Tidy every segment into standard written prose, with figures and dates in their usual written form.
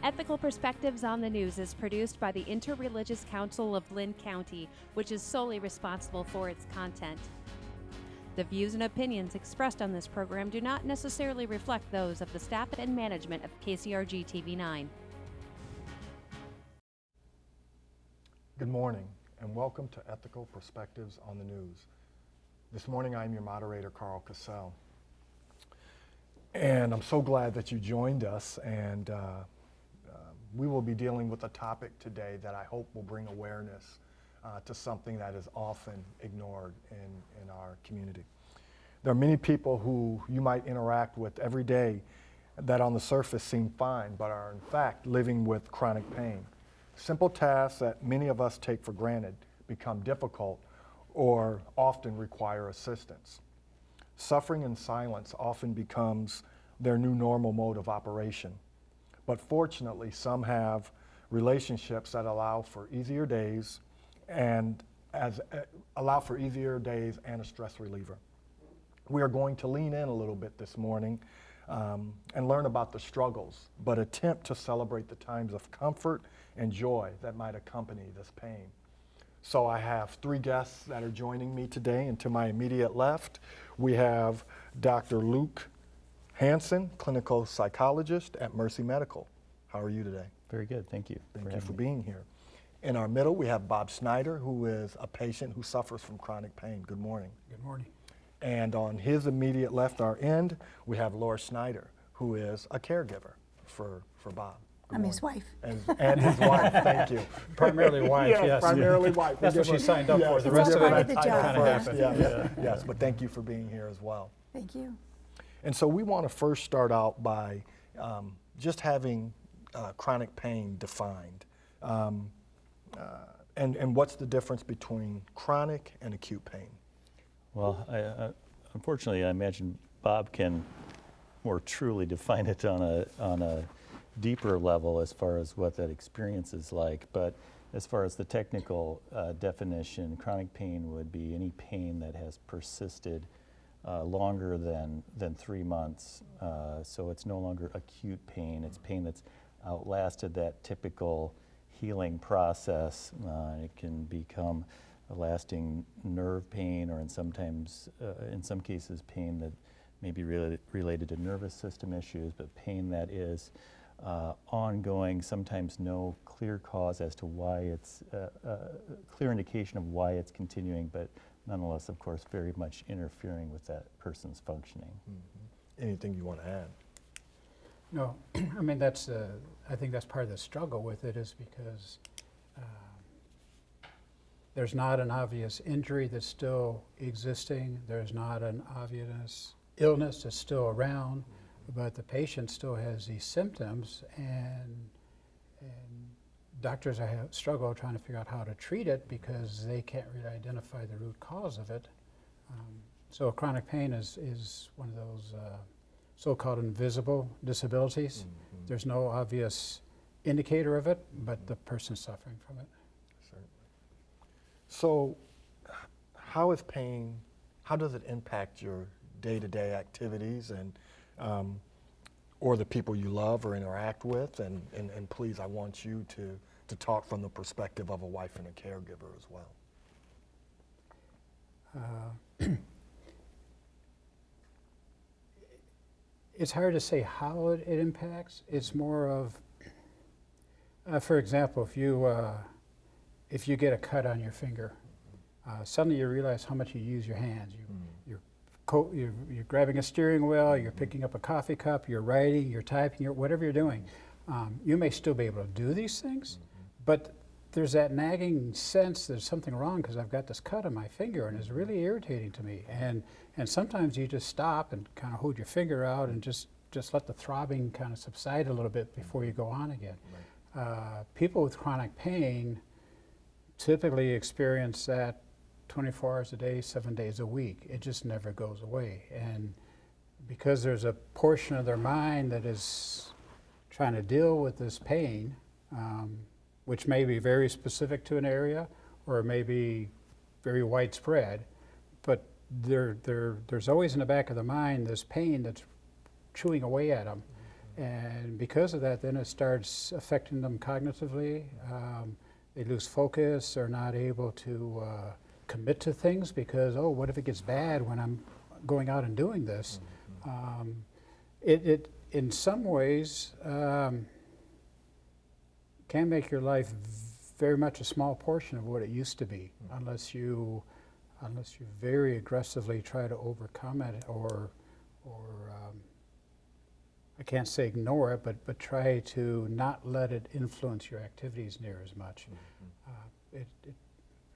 Ethical Perspectives on the News is produced by the Interreligious Council of Lynn County, which is solely responsible for its content. The views and opinions expressed on this program do not necessarily reflect those of the staff and management of KCRG TV9. Good morning and welcome to Ethical Perspectives on the News. This morning I'm your moderator, Karl Cassell. And I'm so glad that you joined us, and we will be dealing with a topic today that I hope will bring awareness to something that is often ignored in our community. There are many people who you might interact with every day that on the surface seem fine, but are in fact living with chronic pain. Simple tasks that many of us take for granted become difficult or often require assistance. Suffering in silence often becomes their new normal mode of operation. But fortunately, some have relationships that allow for easier days and a stress reliever. We are going to lean in a little bit this morning and learn about the struggles, but attempt to celebrate the times of comfort and joy that might accompany this pain. So I have three guests that are joining me today, and to my immediate left, we have Dr. Luke Hansen, clinical psychologist at Mercy Medical. How are you today? Very good, thank you. Thank you for being here. In our middle, we have Bob Schneider, who is a patient who suffers from chronic pain. Good morning. Good morning. And on his immediate left, our end, we have Lora Schneider, who is a caregiver for Bob. I'm his wife. And his wife, thank you. Primarily wife, yes. Primarily wife. That's what she signed up for. The It's rest all of it part of the kind job, of yeah. happened. Yes, but thank you for being here as well. Thank you. And so we want to first start out by just having chronic pain defined. And what's the difference between chronic and acute pain? Well, unfortunately, I imagine Bob can more truly define it on a deeper level as far as what that experience is like. But as far as the technical definition, chronic pain would be any pain that has persisted longer than 3 months. So it's no longer acute pain. It's pain that's outlasted that typical healing process. It can become a lasting nerve pain, or in some cases pain that may be related to nervous system issues, but pain that is ongoing, sometimes no clear cause as to why it's clear indication of why it's continuing, but nonetheless, of course, very much interfering with that person's functioning. Mm-hmm. Anything you want to add? No, I mean, I think that's part of the struggle with it, is because there's not an obvious injury that's still existing. There's not an obvious illness that's still around, but the patient still has these symptoms, and doctors struggle trying to figure out how to treat it because they can't really identify the root cause of it. So chronic pain is one of those so-called invisible disabilities. Mm-hmm. There's no obvious indicator of it, but the person's suffering from it. Certainly. So how does it impact your day-to-day activities and or the people you love or interact with? And please, I want you to talk from the perspective of a wife and a caregiver as well. It's hard to say how it impacts. It's more of, for example, if you get a cut on your finger, suddenly you realize how much you use your hands. You're grabbing a steering wheel, you're picking up a coffee cup, you're writing, you're typing, whatever you're doing. You may still be able to do these things, but there's that nagging sense there's something wrong because I've got this cut on my finger and it's really irritating to me. And sometimes you just stop and kind of hold your finger out and just let the throbbing kind of subside a little bit before you go on again. Right. People with chronic pain typically experience that 24 hours a day, 7 days a week. It just never goes away. And because there's a portion of their mind that is trying to deal with this pain, which may be very specific to an area or may be very widespread, but there's always in the back of the mind this pain that's chewing away at them. And because of that, then it starts affecting them cognitively. They lose focus, they're not able to commit to things because, oh, what if it gets bad when I'm going out and doing this? It in some ways, can make your life very much a small portion of what it used to be, unless you very aggressively try to overcome it, or I can't say ignore it, but try to not let it influence your activities near as much. It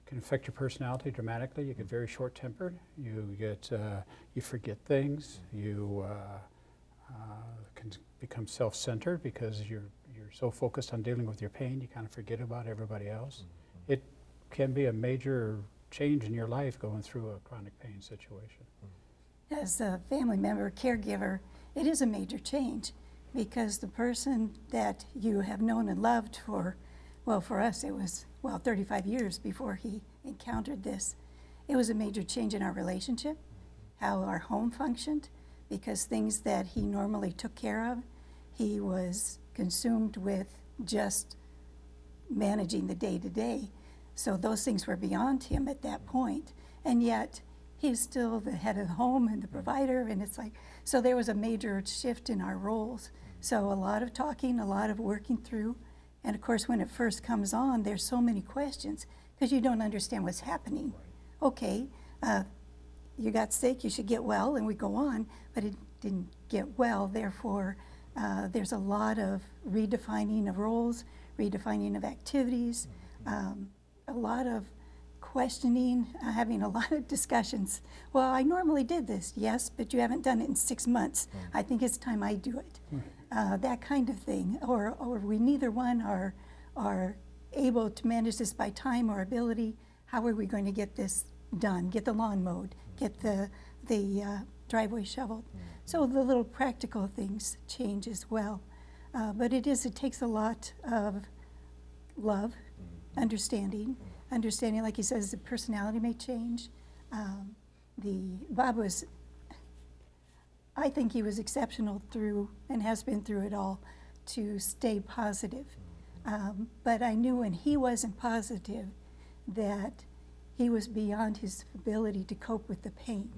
can affect your personality dramatically. You get very short-tempered. You forget things. You can become self-centered because you're so focused on dealing with your pain, you kind of forget about everybody else. It can be a major change in your life going through a chronic pain situation. As a family member, caregiver, it is a major change because the person that you have known and loved for, well, for us it was, 35 years before he encountered this. It was a major change in our relationship, how our home functioned, because things that he normally took care of, he was consumed with just managing the day-to-day. So those things were beyond him at that point. And yet, he's still the head of the home and the provider, and it's like, so there was a major shift in our roles. So a lot of talking, a lot of working through, and of course when it first comes on, there's so many questions because you don't understand what's happening. Okay, you got sick, you should get well, and we go on, but it didn't get well, therefore there's a lot of redefining of roles, redefining of activities, a lot of questioning, having a lot of discussions. Well, I normally did this, yes, but you haven't done it in 6 months. I think it's time I do it. That kind of thing. Or we neither one are able to manage this by time or ability. How are we going to get this done? Get the lawn mowed, get the driveway shoveled. So the little practical things change as well. But it takes a lot of love, understanding, like he says, the personality may change. Bob was, I think he was exceptional through, and has been through it all, to stay positive. But I knew when he wasn't positive that he was beyond his ability to cope with the pain.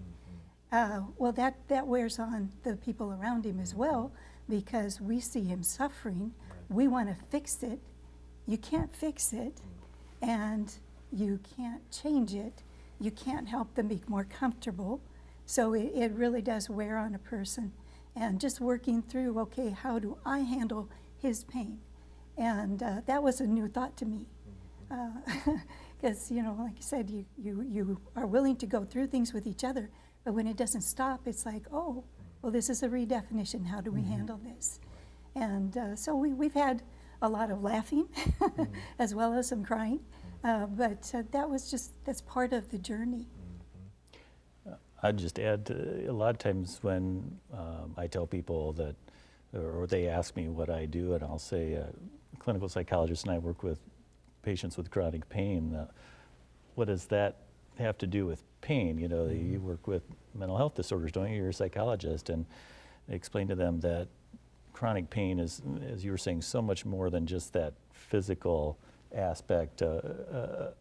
Well, that wears on the people around him as well, because we see him suffering. We want to fix it. You can't fix it, and you can't change it. You can't help them be more comfortable. So it really does wear on a person. And just working through, okay, how do I handle his pain? And that was a new thought to me. Because, like you said, you are willing to go through things with each other, but when it doesn't stop, it's like, oh, well, this is a redefinition. How do we handle this? And so we've had a lot of laughing as well as some crying. But that's part of the journey. I'd just add, a lot of times when I tell people that, or they ask me what I do, and I'll say, clinical psychologist, and I work with patients with chronic pain. What does that have to do with pain? You work with mental health disorders, don't you? You're a psychologist, and I explain to them that chronic pain is, as you were saying, so much more than just that physical aspect of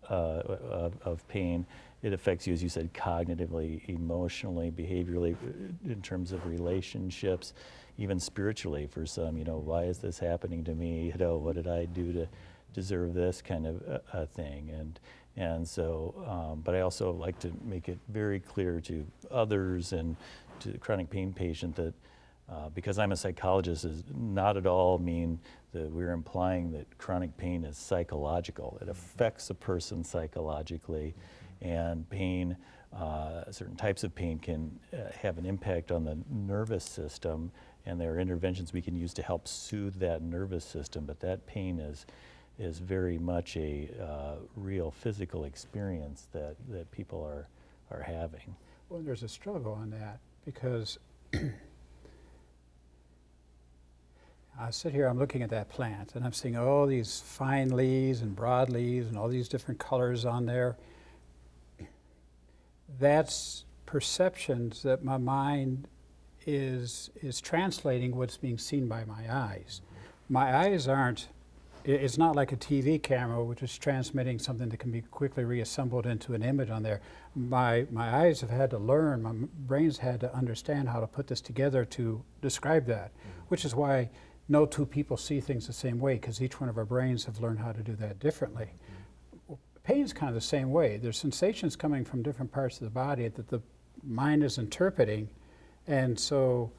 pain. It affects you, as you said, cognitively, emotionally, behaviorally, in terms of relationships, even spiritually for some. Why is this happening to me? What did I do to deserve this kind of thing? And so, but I also like to make it very clear to others and to the chronic pain patient that because I'm a psychologist does not at all mean that we're implying that chronic pain is psychological. It affects a person psychologically, and pain, certain types of pain can have an impact on the nervous system, and there are interventions we can use to help soothe that nervous system, but that pain is very much a real physical experience that people are having. Well, there's a struggle on that because I sit here, I'm looking at that plant, and I'm seeing all these fine leaves and broad leaves and all these different colors on there. That's perceptions that my mind is translating what's being seen by my eyes. My eyes aren't, it's not like a TV camera which is transmitting something that can be quickly reassembled into an image on there. My eyes have had to learn, my brain's had to understand how to put this together to describe that, which is why no two people see things the same way, because each one of our brains have learned how to do that differently. Pain's kind of the same way. There's sensations coming from different parts of the body that the mind is interpreting, and so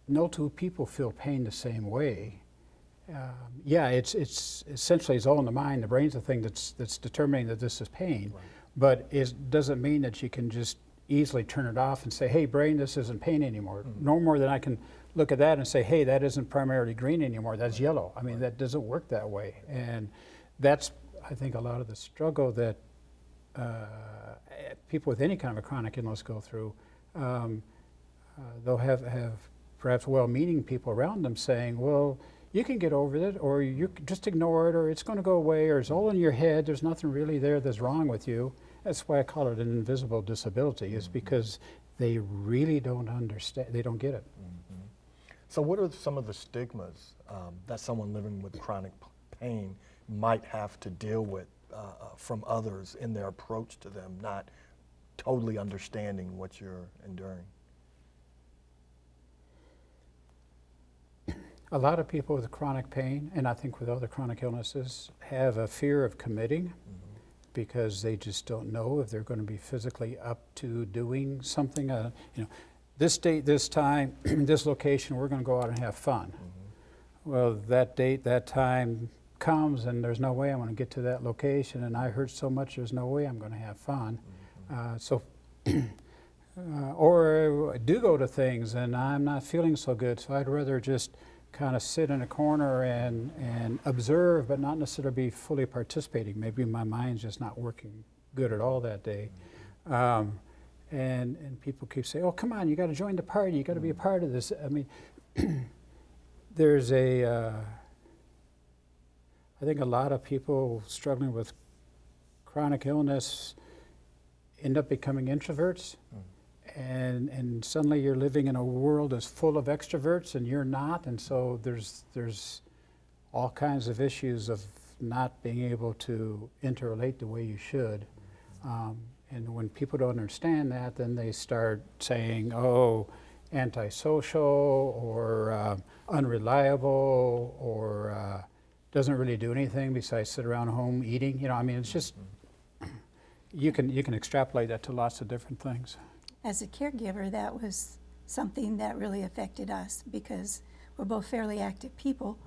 no two people feel pain the same way. Yeah, it's essentially it's all in the mind. The brain's the thing that's determining that this is pain, right. But it doesn't mean that you can just easily turn it off and say, hey, brain, this isn't pain anymore. No more than I can look at that and say, hey, that isn't primarily green anymore, that's yellow. I mean, that doesn't work that way. And that's, I think, a lot of the struggle that people with any kind of a chronic illness go through. They'll have perhaps well-meaning people around them saying, well, you can get over it, or you can just ignore it, or it's going to go away, or it's all in your head, there's nothing really there that's wrong with you. That's why I call it an invisible disability, is because they really don't understand, they don't get it. So what are some of the stigmas that someone living with chronic pain might have to deal with from others in their approach to them, not totally understanding what you're enduring? A lot of people with chronic pain, and I think with other chronic illnesses, have a fear of committing because they just don't know if they're going to be physically up to doing something. You know, this date, this time, this location, we're going to go out and have fun. Well, that date, that time comes, and there's no way I'm going to get to that location, and I hurt so much there's no way I'm going to have fun. Or I do go to things, and I'm not feeling so good, so I'd rather just kind of sit in a corner and observe, but not necessarily be fully participating. Maybe my mind's just not working good at all that day. And people keep saying, oh, come on, you got to join the party, you got to be a part of this. I mean, there's I think a lot of people struggling with chronic illness end up becoming introverts. And suddenly you're living in a world that's full of extroverts and you're not, and so there's all kinds of issues of not being able to interrelate the way you should. And when people don't understand that, then they start saying, oh, antisocial or unreliable or doesn't really do anything besides sit around home eating. You know, I mean, it's just, you can extrapolate that to lots of different things. As a caregiver, that was something that really affected us because we're both fairly active people,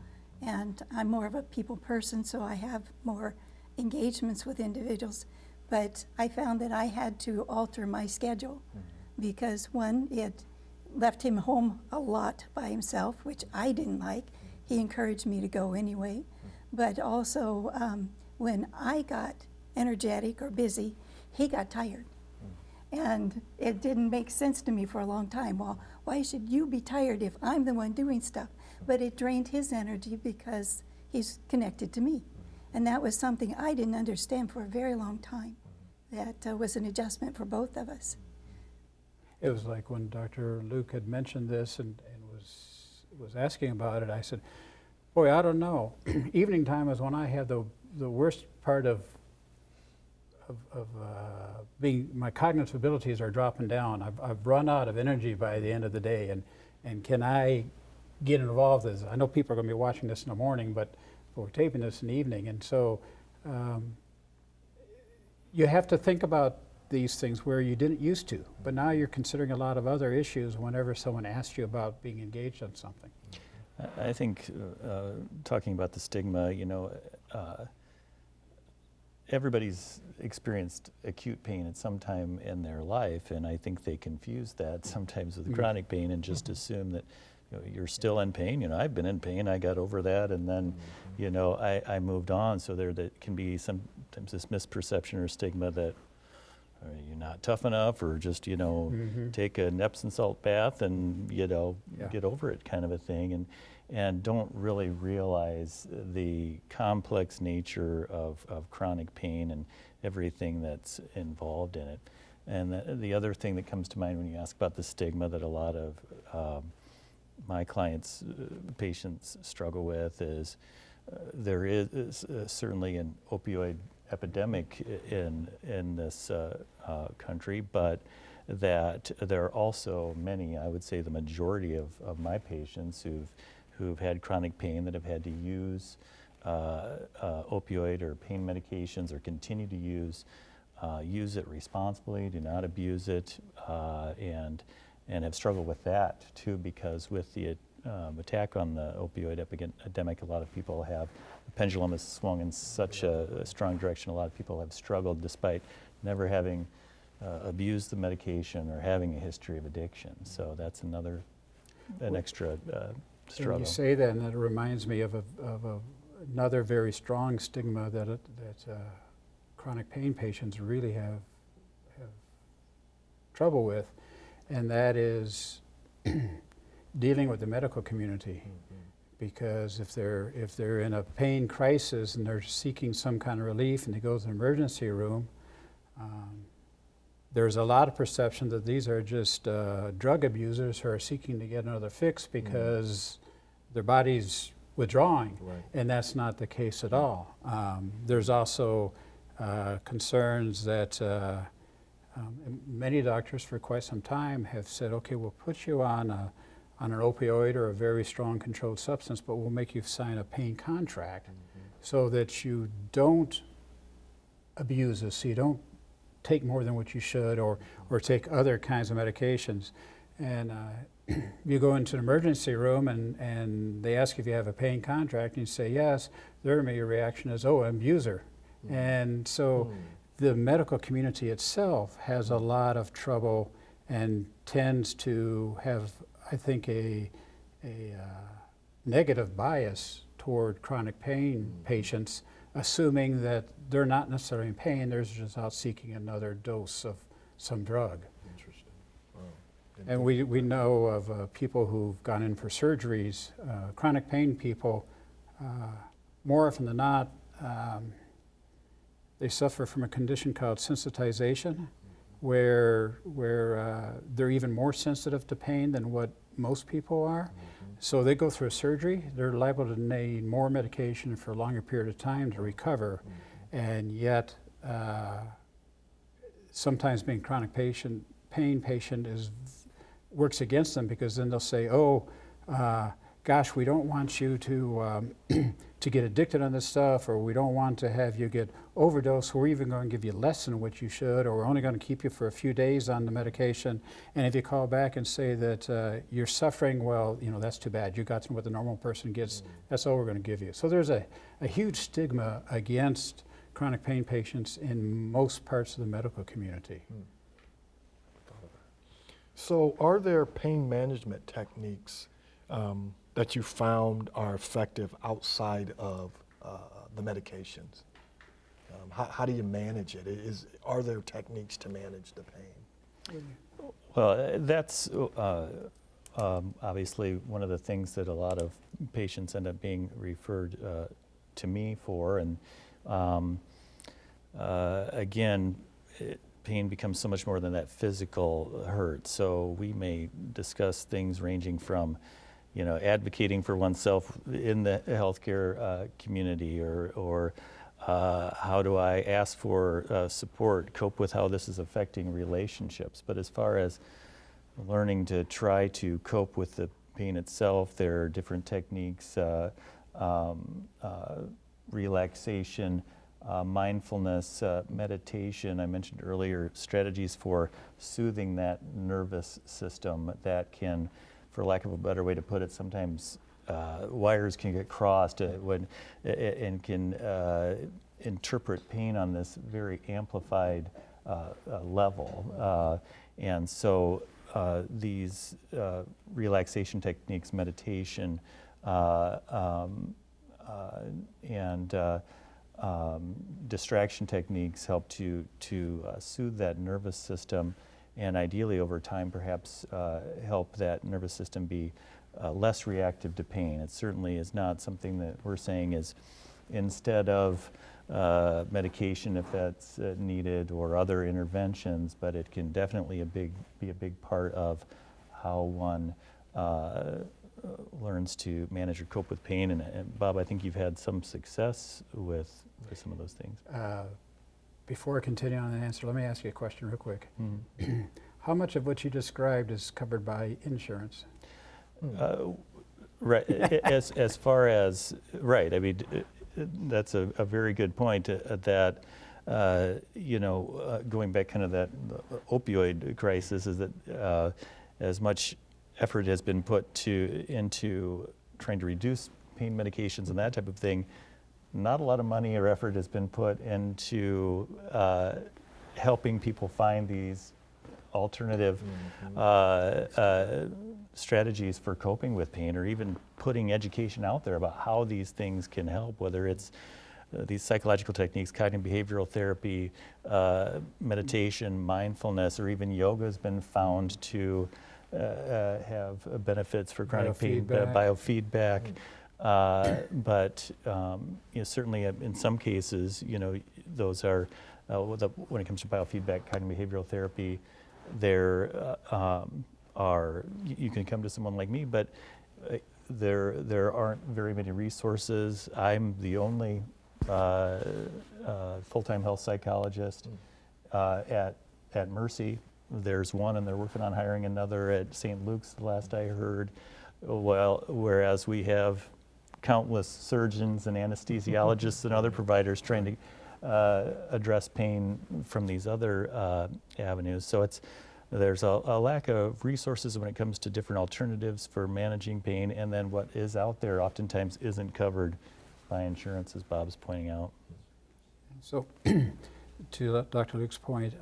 and I'm more of a people person, so I have more engagements with individuals. But I found that I had to alter my schedule because, one, it left him home a lot by himself, which I didn't like. He encouraged me to go anyway. But also, when I got energetic or busy, he got tired. And it didn't make sense to me for a long time. Well, why should you be tired if I'm the one doing stuff? But it drained his energy because he's connected to me. And that was something I didn't understand for a very long time. That was an adjustment for both of us. It was like when Dr. Luke had mentioned this and was asking about it, I said, boy, I don't know. Evening time is when I have the worst part of being, my cognitive abilities are dropping down. I've run out of energy by the end of the day, and can I get involved? As I know people are going to be watching this in the morning, but we're taping this in the evening, and so you have to think about these things where you didn't used to, but now you're considering a lot of other issues whenever someone asks you about being engaged on something. I think talking about the stigma, you know, everybody's experienced acute pain at some time in their life, and I think they confuse that sometimes with chronic pain and just assume that, you know, you're still in pain. You know, I've been in pain, I got over that, and then, you know, I moved on. So there can be sometimes this misperception or stigma that you're not tough enough, or just, you know, take an Epsom salt bath and, you know, get over it kind of a thing. And don't really realize the complex nature of chronic pain and everything that's involved in it. the other thing that comes to mind when you ask about the stigma that a lot of my clients, patients struggle with is there is certainly an opioid epidemic in this country, but that there are also many, I would say the majority of my patients who've had chronic pain that have had to use opioid or pain medications or continue to use it responsibly, do not abuse it, and have struggled with that too, because with the attack on the opioid epidemic, a lot of people have, the pendulum has swung in such a strong direction. A lot of people have struggled despite never having abused the medication or having a history of addiction. So that's an extra struggle. And you say that, and that reminds me of another very strong stigma that chronic pain patients really have trouble with, and that is dealing with the medical community. Because if they're in a pain crisis and they're seeking some kind of relief and they go to the emergency room, there's a lot of perception that these are just drug abusers who are seeking to get another fix because their body's withdrawing, and that's not the case at all. There's also concerns that many doctors for quite some time have said, okay, we'll put you on an opioid or a very strong controlled substance, but we'll make you sign a pain contract so that you don't abuse this, so you don't take more than what you should, or take other kinds of medications. And you go into an emergency room and they ask if you have a pain contract, and you say yes, their immediate reaction is, oh, an abuser. And so the medical community itself has a lot of trouble and tends to have, I think, a negative bias toward chronic pain patients, assuming that they're not necessarily in pain, they're just out seeking another dose of some drug. Interesting. Wow. And we know of people who've gone in for surgeries, chronic pain people, more often than not, they suffer from a condition called sensitization, where they're even more sensitive to pain than what most people are. So they go through a surgery, they're liable to need more medication for a longer period of time to recover, and yet sometimes being chronic pain patient works against them, because then they'll say, oh, gosh, we don't want you to get addicted on this stuff, or we don't want to have you get overdose, we're even going to give you less than what you should, or we're only going to keep you for a few days on the medication. And if you call back and say that you're suffering, well, that's too bad. You got what the normal person gets, that's all we're going to give you. So there's a huge stigma against chronic pain patients in most parts of the medical community. So are there pain management techniques that you found are effective outside of the medications? How do you manage it? Are there techniques to manage the pain? Well, that's obviously one of the things that a lot of patients end up being referred to me for. And again, pain becomes so much more than that physical hurt. So we may discuss things ranging from advocating for oneself in the healthcare community, or how do I ask for support, cope with how this is affecting relationships. But as far as learning to try to cope with the pain itself, there are different techniques, relaxation, mindfulness, meditation. I mentioned earlier strategies for soothing that nervous system that can, for lack of a better way to put it, sometimes wires can get crossed and can interpret pain on this very amplified level. And so these relaxation techniques, meditation, and distraction techniques help to soothe that nervous system, and ideally over time perhaps help that nervous system be less reactive to pain. It certainly is not something that we're saying is, instead of medication if that's needed, or other interventions, but it can definitely be a big part of how one learns to manage or cope with pain. And Bob, I think you've had some success with some of those things. Before I continue on the answer, let me ask you a question real quick. Mm-hmm. How much of what you described is covered by insurance? Right, as far as, right, I mean, that's a very good point, that, going back kind of that opioid crisis, is that as much effort has been put into trying to reduce pain medications and that type of thing, not a lot of money or effort has been put into helping people find these alternative strategies for coping with pain, or even putting education out there about how these things can help, whether it's these psychological techniques, cognitive behavioral therapy, meditation, mindfulness, or even yoga has been found to have benefits for chronic pain, biofeedback. But certainly in some cases, those are, when it comes to biofeedback, cognitive behavioral therapy, there you can come to someone like me, but there aren't very many resources. I'm the only full-time health psychologist at Mercy. There's one, and they're working on hiring another at St. Luke's, the last I heard. Well, whereas we have countless surgeons and anesthesiologists and other providers trying to address pain from these other avenues. So there's a lack of resources when it comes to different alternatives for managing pain, and then what is out there oftentimes isn't covered by insurance, as Bob's pointing out. So, to Dr. Luke's point,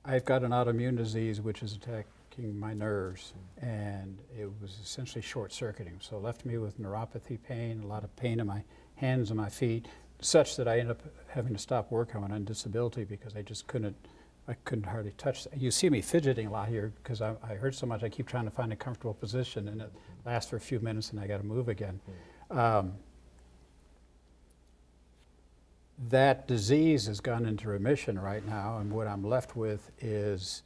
I've got an autoimmune disease which is attacking my nerves, and it was essentially short-circuiting. So it left me with neuropathy pain, a lot of pain in my hands and my feet, such that I ended up having to stop work. I went on disability because I just couldn't hardly touch. You see me fidgeting a lot here because I hurt so much. I keep trying to find a comfortable position, and it lasts for a few minutes, and I got to move again. That disease has gone into remission right now, and what I'm left with is,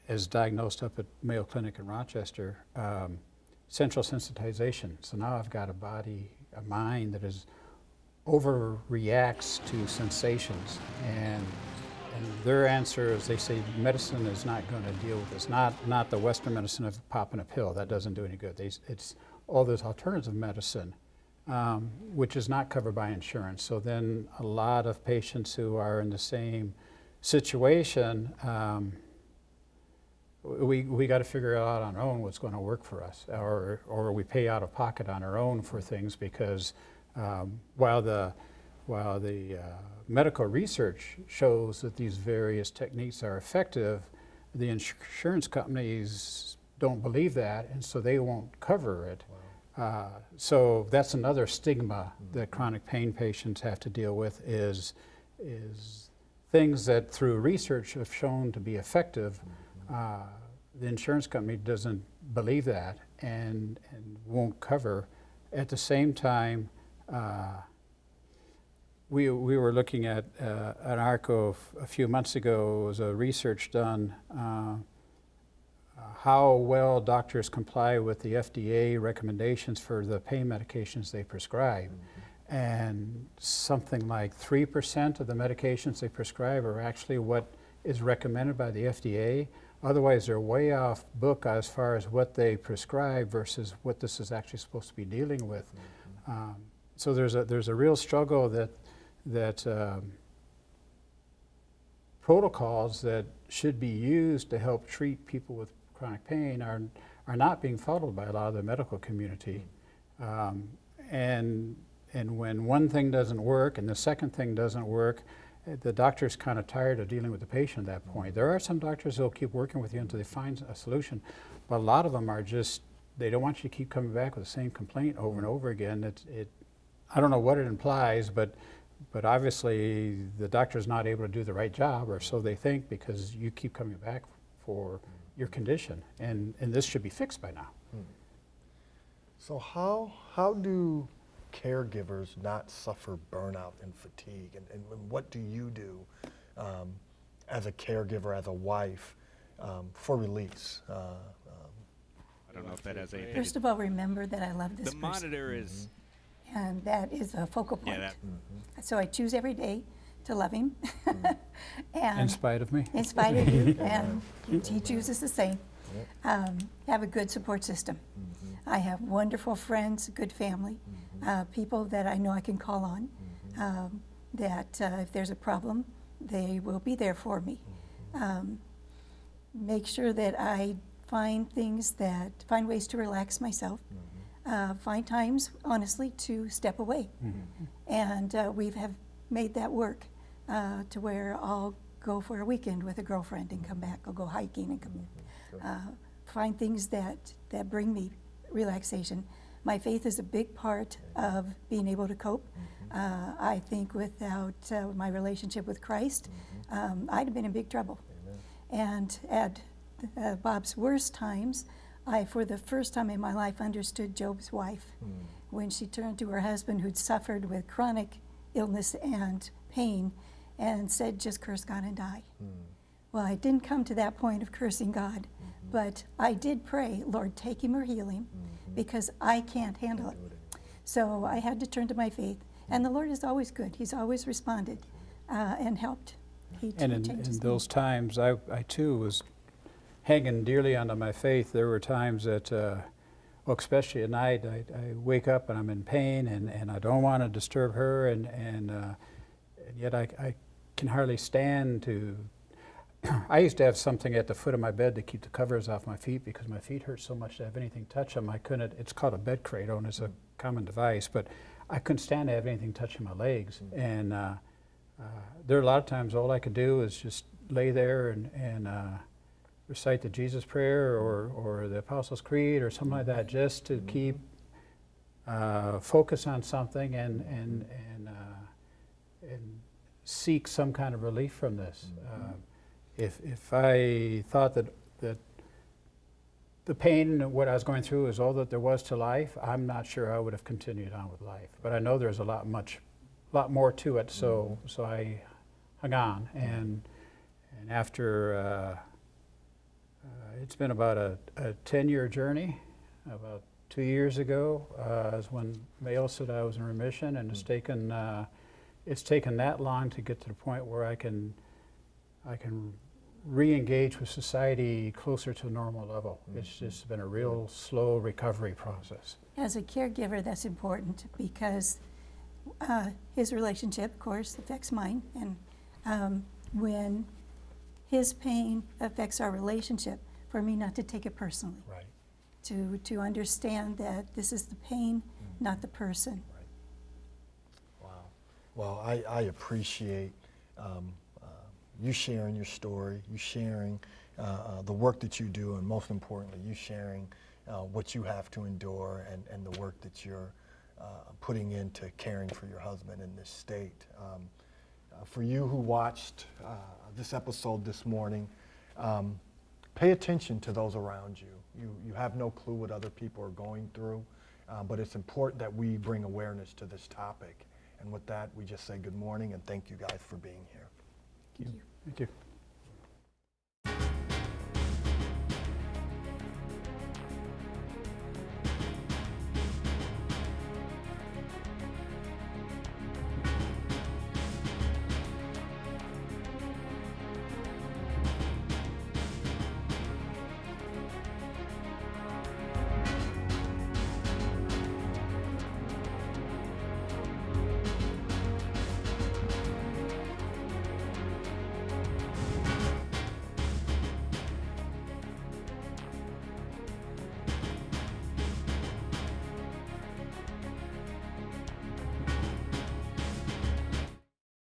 as diagnosed up at Mayo Clinic in Rochester, central sensitization. So now I've got a mind that overreacts to sensations, and their answer is, they say medicine is not going to deal with this. Not the Western medicine of popping a pill. That doesn't do any good. It's all this alternative medicine, which is not covered by insurance. So then a lot of patients who are in the same situation, we got to figure out on our own what's going to work for us, or we pay out of pocket on our own for things, because while the medical research shows that these various techniques are effective, the insurance companies don't believe that, and so they won't cover it. Wow. So that's another stigma that chronic pain patients have to deal with, is things that through research have shown to be effective. The insurance company doesn't believe that and won't cover. At the same time, we were looking at an article a few months ago. It was a research done how well doctors comply with the FDA recommendations for the pain medications they prescribe. And something like 3% of the medications they prescribe are actually what is recommended by the FDA. Otherwise, they're way off book as far as what they prescribe versus what this is actually supposed to be dealing with. So there's a real struggle that protocols that should be used to help treat people with chronic pain are not being followed by a lot of the medical community. And when one thing doesn't work and the second thing doesn't work, the doctor's kind of tired of dealing with the patient at that point. There are some doctors who'll keep working with you until they find a solution, but a lot of them are just, they don't want you to keep coming back with the same complaint over and over again. I don't know what it implies, but obviously the doctor's not able to do the right job, or so they think, because you keep coming back for your condition, and this should be fixed by now. So how do caregivers not suffer burnout and fatigue? And what do you do as a caregiver, as a wife, for release? I don't know if that has anything. First of all, remember that I love this The person. monitor is. And that is a focal point. Yeah, So I choose every day to love him. And In spite of me. in spite of you, and he chooses the same. Have a good support system. I have wonderful friends, good family, people that I know I can call on, that if there's a problem, they will be there for me. Make sure that I find ways to relax myself, find times, honestly, to step away. And we have made that work to where I'll go for a weekend with a girlfriend and come back. I'll go hiking and come back. Find things that bring me relaxation. My faith is a big part of being able to cope. I think without my relationship with Christ, I'd have been in big trouble. And at Bob's worst times, I, for the first time in my life, understood Job's wife when she turned to her husband who'd suffered with chronic illness and pain and said, just curse God and die. Well, I didn't come to that point of cursing God, but I did pray, Lord, take him or heal him, because I can't handle it. So I had to turn to my faith. And the Lord is always good. He's always responded and helped. And in those times, I too was hanging dearly onto my faith. There were times that, well, especially at night, I wake up and I'm in pain, and I don't want to disturb her, and yet I can hardly stand to. I used to have something at the foot of my bed to keep the covers off my feet because my feet hurt so much to have anything touch them. I couldn't. It's called a bed cradle, and it's a common device, but I couldn't stand to have anything touching my legs. And there are a lot of times all I could do is just lay there and recite the Jesus Prayer or the Apostles' Creed or something like that, just to keep focus on something and seek some kind of relief from this. If I thought that the pain and what I was going through is all that there was to life, I'm not sure I would have continued on with life. But I know there's a lot more to it, so I hung on. And after it's been about a 10-year journey. About 2 years ago is when Mayo said I was in remission, and it's taken that long to get to the point where I can re-engage with society closer to a normal level. It's just been a real slow recovery process. As a caregiver, that's important because his relationship, of course, affects mine. And when his pain affects our relationship, for me not to take it personally. Right. To understand that this is the pain, not the person. Right. Wow. Well, I appreciate you sharing your story, you sharing the work that you do, and most importantly, you sharing what you have to endure and the work that you're putting into caring for your husband in this state. For you who watched this episode this morning, pay attention to those around you. You have no clue what other people are going through, but it's important that we bring awareness to this topic. And with that, we just say good morning and thank you guys for being here. Thank you.